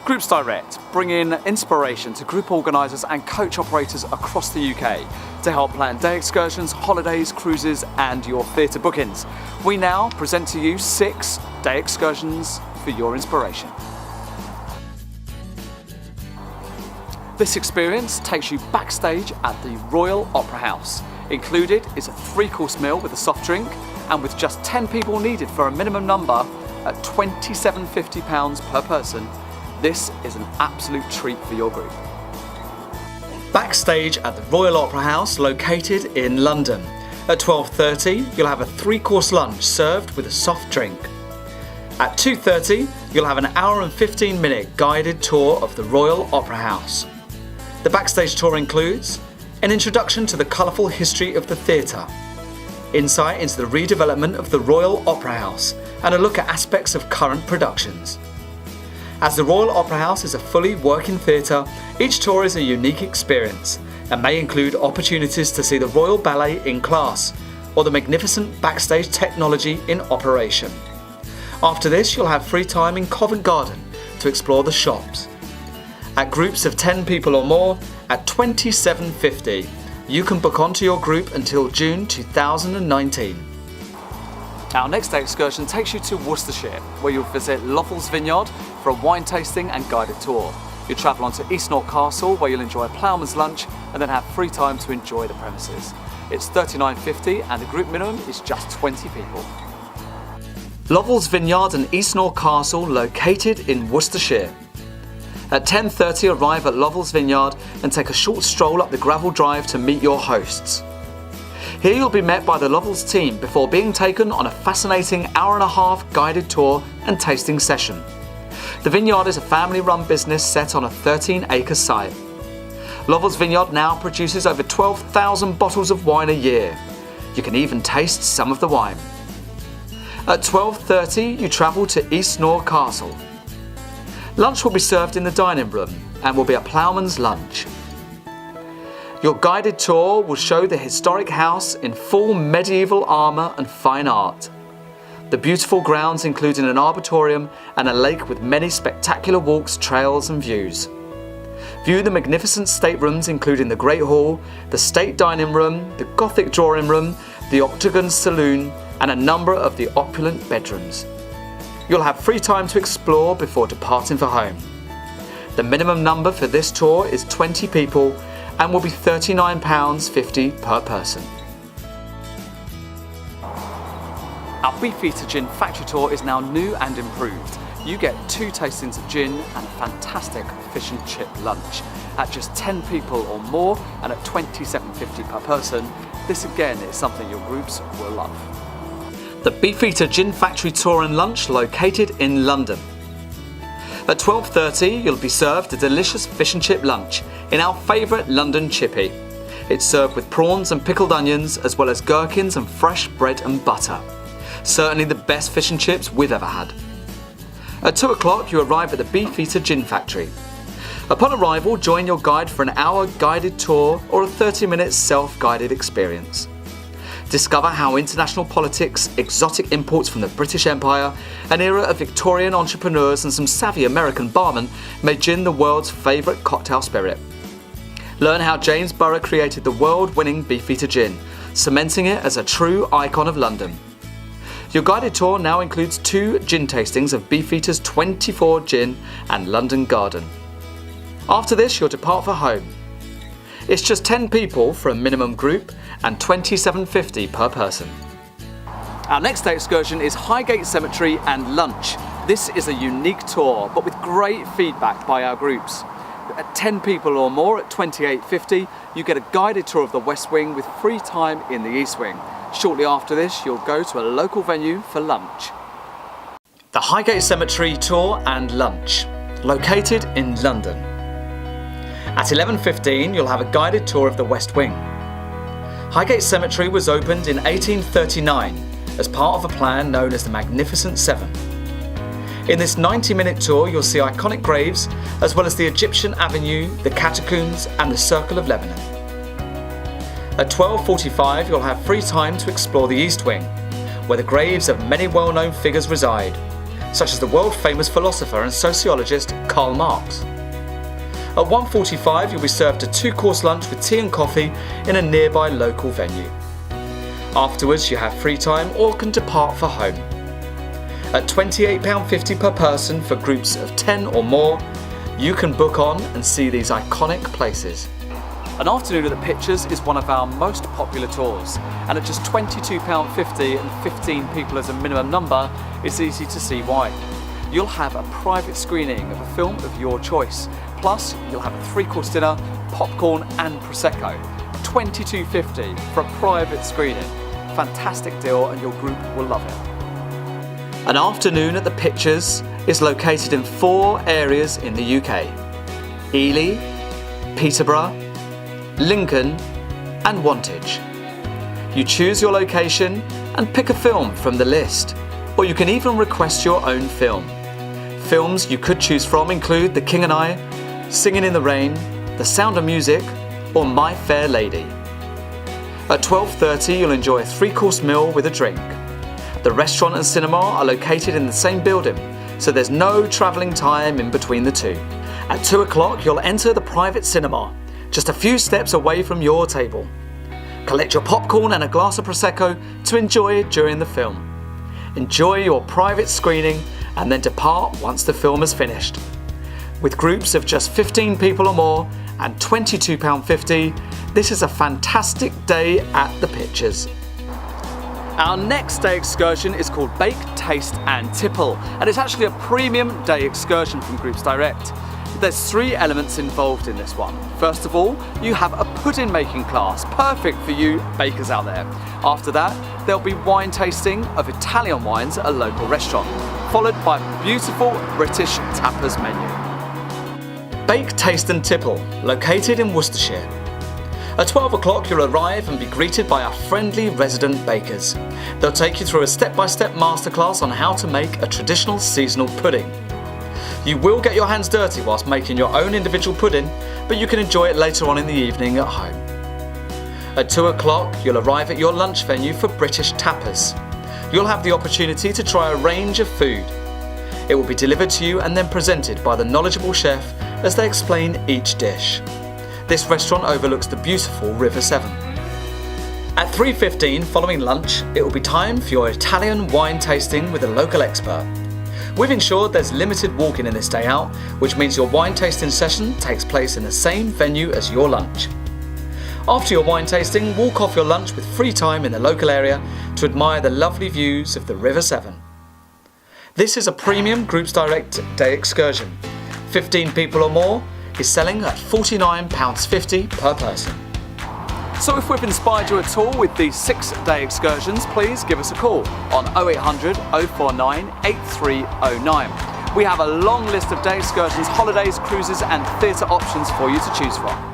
Groups Direct bring in inspiration to group organisers and coach operators across the UK to help plan day excursions, holidays, cruises and your theatre bookings. We now present to you 6 day excursions for your inspiration. This experience takes you backstage at the Royal Opera House. Included is a 3-course meal with a soft drink, and with just 10 people needed for a minimum number at £27.50 per person, this is an absolute treat for your group. Backstage at the Royal Opera House, located in London. At 12:30, you'll have a 3-course lunch served with a soft drink. At 2:30, you'll have an hour and 15-minute guided tour of the Royal Opera House. The backstage tour includes an introduction to the colourful history of the theatre, insight into the redevelopment of the Royal Opera House, and a look at aspects of current productions. As the Royal Opera House is a fully working theatre, each tour is a unique experience and may include opportunities to see the Royal Ballet in class or the magnificent backstage technology in operation. After this, you'll have free time in Covent Garden to explore the shops. At groups of 10 people or more, at £27.50, you can book onto your group until June 2019. Our next day excursion takes you to Worcestershire, where you'll visit Lovells Vineyard for a wine tasting and guided tour. You'll travel on to Eastnor Castle, where you'll enjoy a ploughman's lunch and then have free time to enjoy the premises. It's £39.50 and the group minimum is just 20 people. Lovells Vineyard and Eastnor Castle, located in Worcestershire. At 10:30, arrive at Lovells Vineyard and take a short stroll up the gravel drive to meet your hosts. Here you'll be met by the Lovells team before being taken on a fascinating hour-and-a-half guided tour and tasting session. The Vineyard is a family-run business set on a 13-acre site. Lovells Vineyard now produces over 12,000 bottles of wine a year. You can even taste some of the wine. At 12:30, you travel to Eastnor Castle. Lunch will be served in the dining room and will be a ploughman's lunch. Your guided tour will show the historic house in full medieval armour and fine art. The beautiful grounds including an arboretum and a lake with many spectacular walks, trails and views. View the magnificent staterooms including the Great Hall, the State Dining Room, the Gothic Drawing Room, the Octagon Saloon and a number of the opulent bedrooms. You'll have free time to explore before departing for home. The minimum number for this tour is 20 people and will be £39.50 per person. Our Beefeater Gin Factory tour is now new and improved. You get 2 tastings of gin and a fantastic fish and chip lunch. At just 10 people or more and at £27.50 per person, this again is something your groups will love. The Beefeater Gin Factory tour and lunch, located in London. At 12:30, you'll be served a delicious fish and chip lunch in our favourite London chippy. It's served with prawns and pickled onions, as well as gherkins and fresh bread and butter. Certainly the best fish and chips we've ever had. At 2 o'clock, you arrive at the Beefeater Gin Factory. Upon arrival, join your guide for an hour guided tour or a 30-minute self-guided experience. Discover how international politics, exotic imports from the British Empire, an era of Victorian entrepreneurs and some savvy American barmen made gin the world's favourite cocktail spirit. Learn how James Burrough created the world-winning Beefeater Gin, cementing it as a true icon of London. Your guided tour now includes 2 gin tastings of Beefeater's 24 Gin and London Garden. After this, you'll depart for home. It's just 10 people for a minimum group and £27.50 per person. Our next day excursion is Highgate Cemetery and lunch. This is a unique tour, but with great feedback by our groups. At 10 people or more at £28.50, you get a guided tour of the West Wing with free time in the East Wing. Shortly after this, you'll go to a local venue for lunch. The Highgate Cemetery tour and lunch, located in London. At 11:15, you'll have a guided tour of the West Wing. Highgate Cemetery was opened in 1839 as part of a plan known as the Magnificent Seven. In this 90-minute tour, you'll see iconic graves as well as the Egyptian Avenue, the Catacombs and the Circle of Lebanon. At 12:45, you'll have free time to explore the East Wing, where the graves of many well-known figures reside. such as the world-famous philosopher and sociologist Karl Marx. At 1:45 you'll be served a 2-course lunch with tea and coffee in a nearby local venue. Afterwards you have free time or can depart for home. At £28.50 per person for groups of 10 or more, you can book on and see these iconic places. An afternoon at the Pictures is one of our most popular tours, and at just £22.50 and 15 people as a minimum number, it's easy to see why. You'll have a private screening of a film of your choice, plus you'll have a 3-course dinner, popcorn and Prosecco. £22.50 for a private screening. Fantastic deal and your group will love it. An afternoon at the Pictures is located in 4 areas in the UK: Ely, Peterborough, Lincoln and Wantage. You choose your location and pick a film from the list, or you can even request your own film. Films you could choose from include The King and I, Singing in the Rain, The Sound of Music or My Fair Lady. At 12:30 you'll enjoy a 3-course meal with a drink. The restaurant and cinema are located in the same building, so there's no travelling time in between the two. At 2 o'clock you'll enter the private cinema, just a few steps away from your table. Collect your popcorn and a glass of Prosecco to enjoy during the film. Enjoy your private screening and then depart once the film is finished. With groups of just 15 people or more and £22.50, this is a fantastic day at the Pictures. Our next day excursion is called Bake, Taste and Tipple, and it's actually a premium day excursion from Groups Direct. There's 3 elements involved in this one. First of all, you have a pudding making class, perfect for you bakers out there. After that, there'll be wine tasting of Italian wines at a local restaurant, followed by a beautiful British tapas menu. Bake, Taste and Tipple, located in Worcestershire. At 12 o'clock you'll arrive and be greeted by our friendly resident bakers. They'll take you through a step-by-step masterclass on how to make a traditional seasonal pudding. You will get your hands dirty whilst making your own individual pudding, but you can enjoy it later on in the evening at home. At 2 o'clock you'll arrive at your lunch venue for British tapas. You'll have the opportunity to try a range of food. It will be delivered to you and then presented by the knowledgeable chef as they explain each dish. This restaurant overlooks the beautiful River Severn. At 3:15 following lunch, it will be time for your Italian wine tasting with a local expert. We've ensured there's limited walking in this day out, which means your wine tasting session takes place in the same venue as your lunch. After your wine tasting, walk off your lunch with free time in the local area to admire the lovely views of the River Severn. This is a premium Groups Direct day excursion. 15 people or more is selling at £49.50 per person. So if we've inspired you at all with these 6-day excursions, please give us a call on 0800 049 8309. We have a long list of day excursions, holidays, cruises and theatre options for you to choose from.